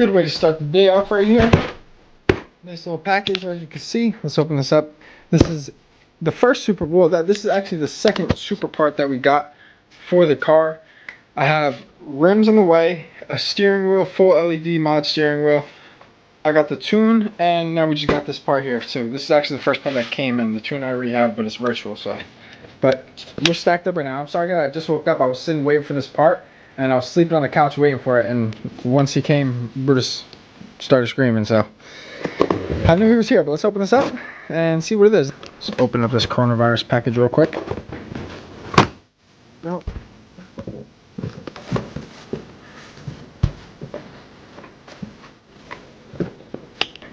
Good way to start the day off right here. Nice little package, as you can see. Let's open this up. This is the first Supra. Well, this is actually the second Supra part that we got for the car. I have rims on the way, a steering wheel, full LED mod steering wheel. I got the tune, and now we just got this part here. So this is actually the first part that came in. The tune I already have, but it's virtual. So, but we're stacked up right now. I'm sorry, guys. I just woke up. I was sitting waiting for this part, and I was sleeping on the couch waiting for it. And once he came, we just started screaming. So I knew he was here. But let's open this up and see what it is. Let's open up this coronavirus package real quick. No.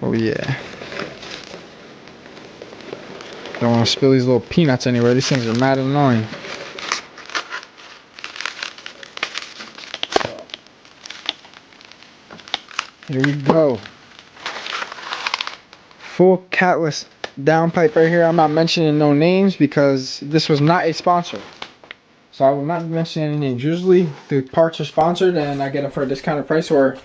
Oh yeah. Don't want to spill these little peanuts anywhere. These things are mad annoying. Here we go. Full catless downpipe right here. I'm not mentioning no names because this was not a sponsor. So I will not mention any names. Usually the parts are sponsored and I get them for a discounted price or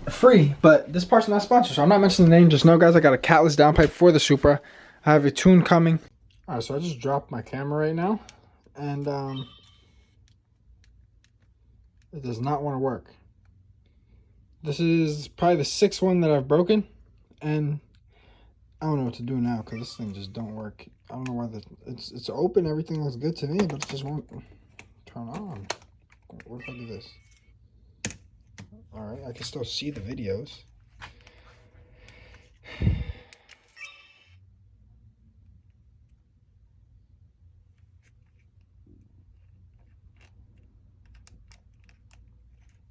free, but this part's not sponsored, so I'm not mentioning the name. Just know, guys, I got a catless downpipe for the Supra. I have a tune coming. All right, so I just dropped my camera right now, and it does not want to work. This is probably the 6th one that I've broken, and I don't know what to do now because this thing just don't work. I don't know why it's open. Everything looks good to me, but it just won't turn on. What if I do this? Alright, I can still see the videos.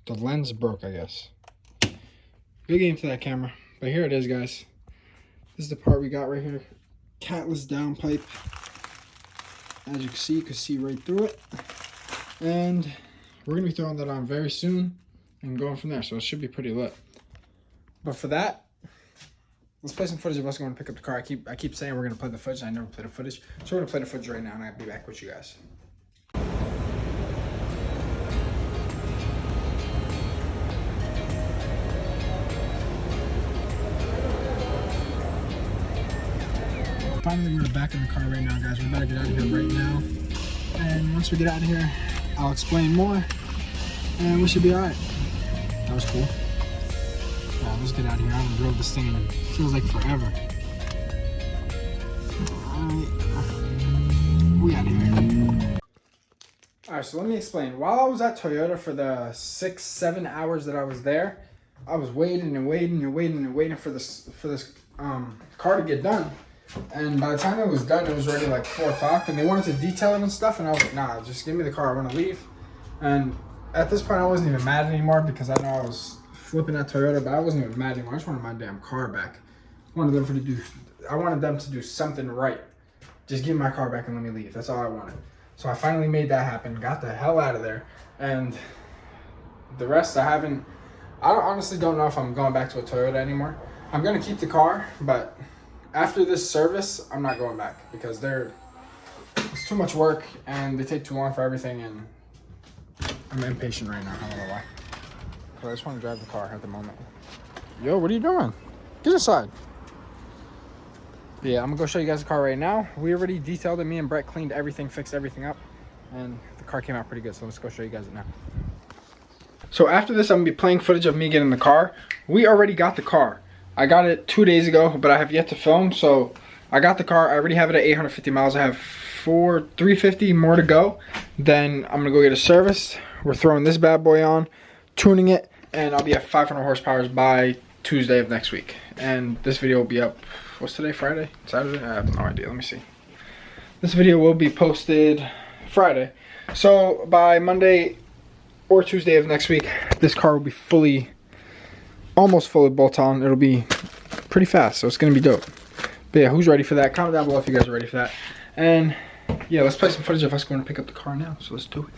The lens broke, I guess. Good game to that camera. But here it is, guys. This is the part we got right here. Catless downpipe. As you can see right through it. And we're going to be throwing that on very soon and going from there, so it should be pretty lit. But for that, let's play some footage of us going to pick up the car. I keep saying we're gonna play the footage, and I never play the footage. So we're gonna play the footage right now, and I'll be back with you guys. Finally, we're back in the car right now, guys. We're about to get out of here right now. And once we get out of here, I'll explain more, and we should be all right. That was cool. Yeah, let's get out of here. I haven't drove this thing in, it feels like forever. Alright. We out of here. Alright, so let me explain. While I was at Toyota for the 6-7 hours that I was there, I was waiting and waiting and waiting and waiting for this car to get done. And by the time it was done, it was already like 4 o'clock, and they wanted to detail it and stuff, and I was like, nah, just give me the car, I want to leave. And at this point, I wasn't even mad anymore because I know I was flipping at Toyota, but I wasn't even mad anymore. I just wanted my damn car back. I wanted them to do something right. Just give me my car back and let me leave. That's all I wanted. So I finally made that happen, got the hell out of there. And the rest, I honestly don't know if I'm going back to a Toyota anymore. I'm going to keep the car, but after this service, I'm not going back because it's too much work and they take too long for everything, and I'm impatient right now. I don't know why. But I just want to drive the car at the moment. Yo, what are you doing? Get inside. Yeah, I'm going to go show you guys the car right now. We already detailed it. Me and Brett cleaned everything, fixed everything up. And the car came out pretty good. So let's go show you guys it now. So after this, I'm going to be playing footage of me getting the car. We already got the car. I got it 2 days ago, but I have yet to film. So I got the car. I already have it at 850 miles. I have 350 more to go. Then I'm going to go get a service. We're throwing this bad boy on, tuning it, and I'll be at 500 horsepower by Tuesday of next week. And this video will be up, what's today, Friday? Saturday? I have no idea, let me see. This video will be posted Friday. So by Monday or Tuesday of next week, this car will be almost fully bolt on. It'll be pretty fast, so it's gonna be dope. But yeah, who's ready for that? Comment down below if you guys are ready for that. And yeah, let's play some footage of us going to pick up the car now, so let's do it.